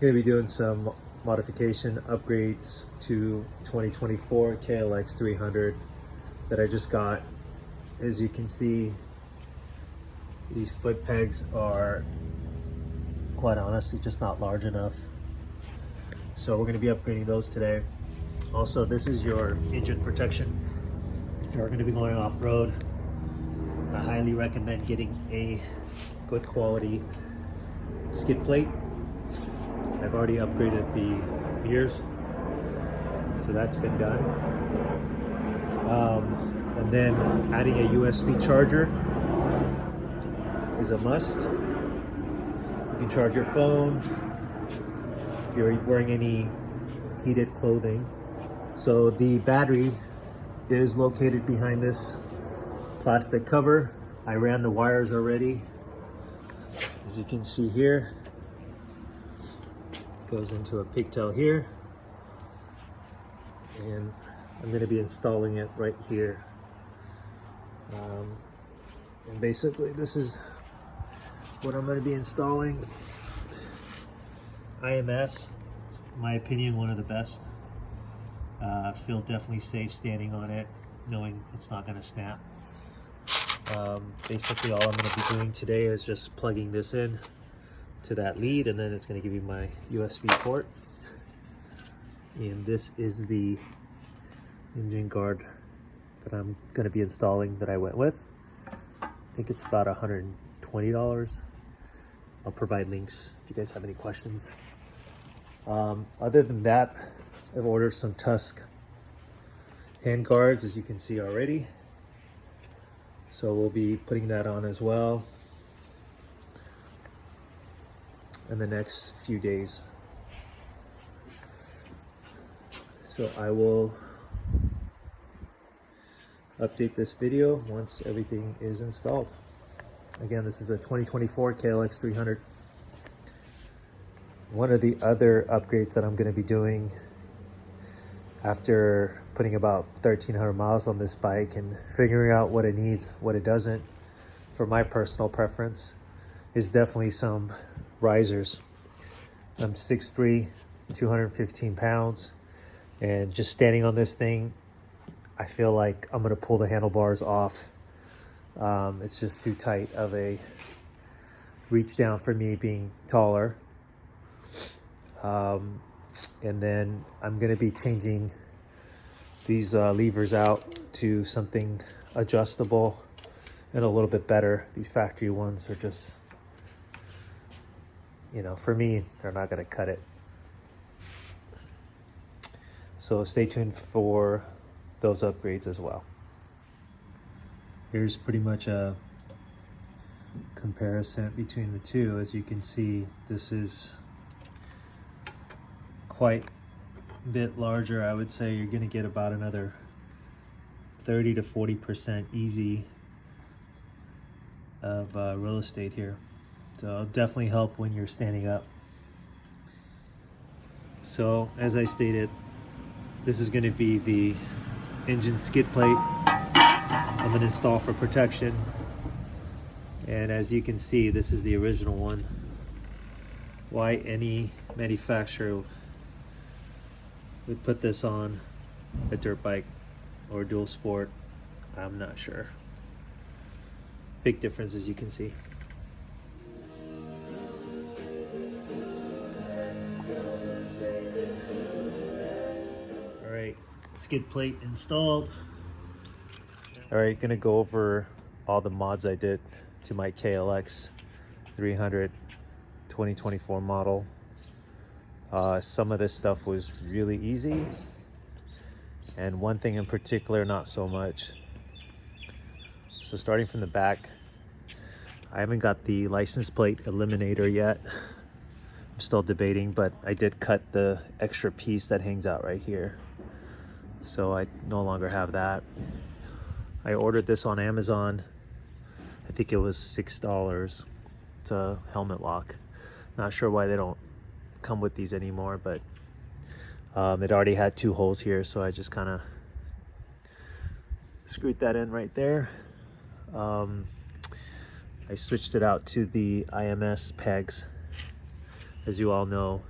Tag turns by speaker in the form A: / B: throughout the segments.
A: Gonna be doing some modification upgrades to 2024 KLX300 that I just got. As you can see, these foot pegs are quite honestly just not large enough. So we're gonna be upgrading those today. Also, this is your engine protection. If you're gonna be going off-road, I highly recommend getting a good quality skid plate. I've already upgraded the mirrors, so that's been done. And then adding a USB charger is a must. You can charge your phone if you're wearing any heated clothing. So the battery is located behind this plastic cover. I ran the wires already. As you can see here, it goes into a pigtail here. And I'm going to be installing it right here. And basically this is what I'm going to be installing. IMS, it's my opinion, one of the best. I feel definitely safe standing on it, knowing it's not going to snap. Basically all I'm going to be doing today is just plugging this in to that lead, and then it's going to give you my USB port. And this is the engine guard that I'm going to be installing that I went with. I think it's about $120. I'll provide links if you guys have any questions. Other than that, I've ordered some Tusk hand guards, as you can see already. So we'll be putting that on as well in the next few days. So I will update this video once everything is installed. Again, this is a 2024 KLX300. One of the other upgrades that I'm going to be doing after putting about 1,300 miles on this bike and figuring out what it needs, what it doesn't, for my personal preference, is definitely some risers. I'm 6'3", 215 pounds, and just standing on this thing, I feel like I'm gonna pull the handlebars off. It's just too tight of a reach down for me, being taller. And then I'm gonna be changing these levers out to something adjustable and a little bit better. These factory ones are just, you know, for me, they're not gonna cut it. So stay tuned for those upgrades as well. Here's pretty much a comparison between the two. As you can see, this is quite a bit larger. I would say you're gonna get about another 30 to 40% easy of real estate here. So it'll definitely help when you're standing up. So as I stated, this is gonna be the engine skid plate I'm gonna install for protection. And as you can see, this is the original one. Why any manufacturer would put this on a dirt bike or dual sport, I'm not sure. Big difference, as you can see. All right, skid plate installed. All right, gonna go over all the mods I did to my KLX 300 2024 model. Some of this stuff was really easy, and one thing in particular, not so much. So starting from the back, I haven't got the license plate eliminator yet. I'm still debating, but I did cut the extra piece that hangs out right here. So I no longer have that. I ordered this on Amazon. I think it was $6. It's a helmet lock. Not sure why they don't come with these anymore, but it already had 2 holes here, so I just kind of screwed that in right there. I switched it out to the IMS pegs. As you all know,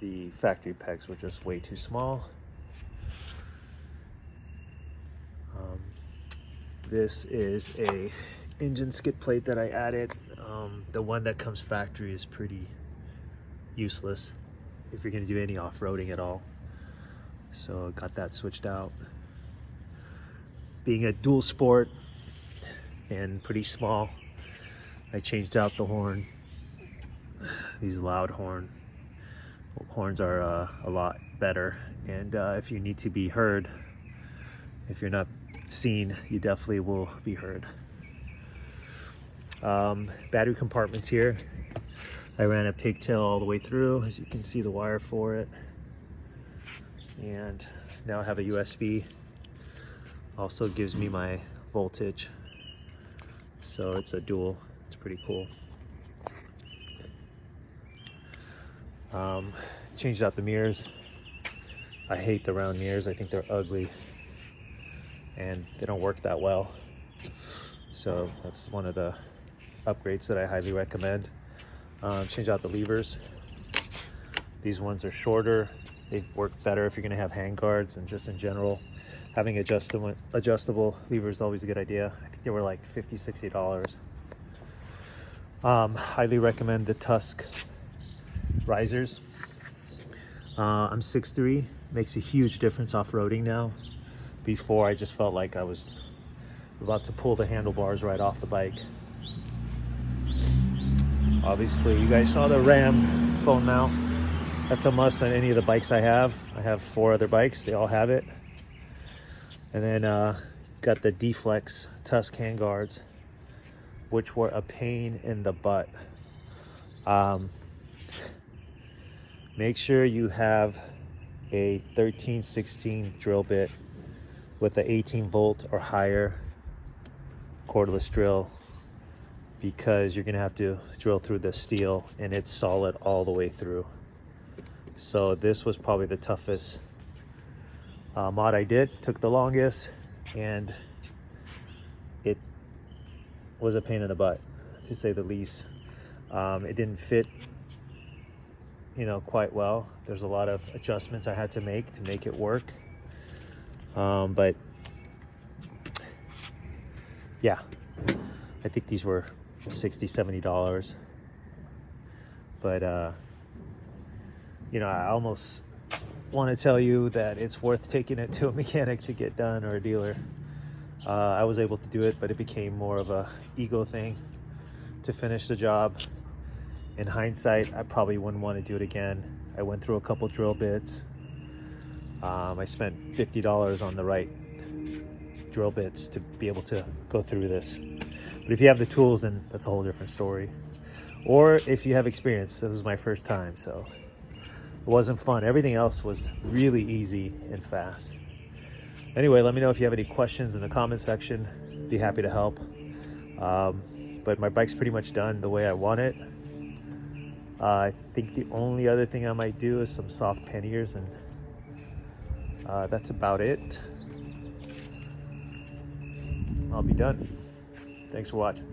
A: the factory pegs were just way too small. This is a engine skid plate that I added. The one that comes factory is pretty useless if you're going to do any off-roading at all. So got that switched out. Being a dual sport and pretty small, I changed out the horn. These loud horns are a lot better, and if you need to be heard, if you're not seen, you definitely will be heard. Battery compartments here. I ran a pigtail all the way through, as you can see the wire for it, and now I have a USB. Also gives me my voltage, so it's a dual. It's pretty cool. Changed out the mirrors. I hate the round mirrors. I think they're ugly and they don't work that well. So that's one of the upgrades that I highly recommend. Change out the levers. These ones are shorter. They work better if you're going to have hand guards, and just in general, having adjustable levers is always a good idea. I think they were like $50–$60. Highly recommend the Tusk risers. I'm 6'3", makes a huge difference off-roading now. Before, I just felt like I was about to pull the handlebars right off the bike. Obviously, you guys saw the Ram phone mount. That's a must on any of the bikes I have. I have 4 other bikes, they all have it. And then got the D-Flex Tusk handguards, which were a pain in the butt. Make sure you have a 13/16 drill bit with an 18-volt or higher cordless drill, because you're gonna have to drill through the steel, and it's solid all the way through. So this was probably the toughest mod I did. Took the longest, and it was a pain in the butt, to say the least. It didn't fit, quite well. There's a lot of adjustments I had to make it work. But yeah, I think these were $60–$70. But I almost want to tell you that it's worth taking it to a mechanic to get done, or a dealer. I was able to do it, but it became more of a ego thing to finish the job. In hindsight, I probably wouldn't want to do it again. I went through a couple drill bits. I spent $50 on the right drill bits to be able to go through this. But if you have the tools, then that's a whole different story. Or if you have experience. This was my first time, so it wasn't fun. Everything else was really easy and fast. Anyway, let me know if you have any questions in the comment section. Be happy to help. But my bike's pretty much done the way I want it. I think the only other thing I might do is some soft panniers, and that's about it. I'll be done. Thanks for watching.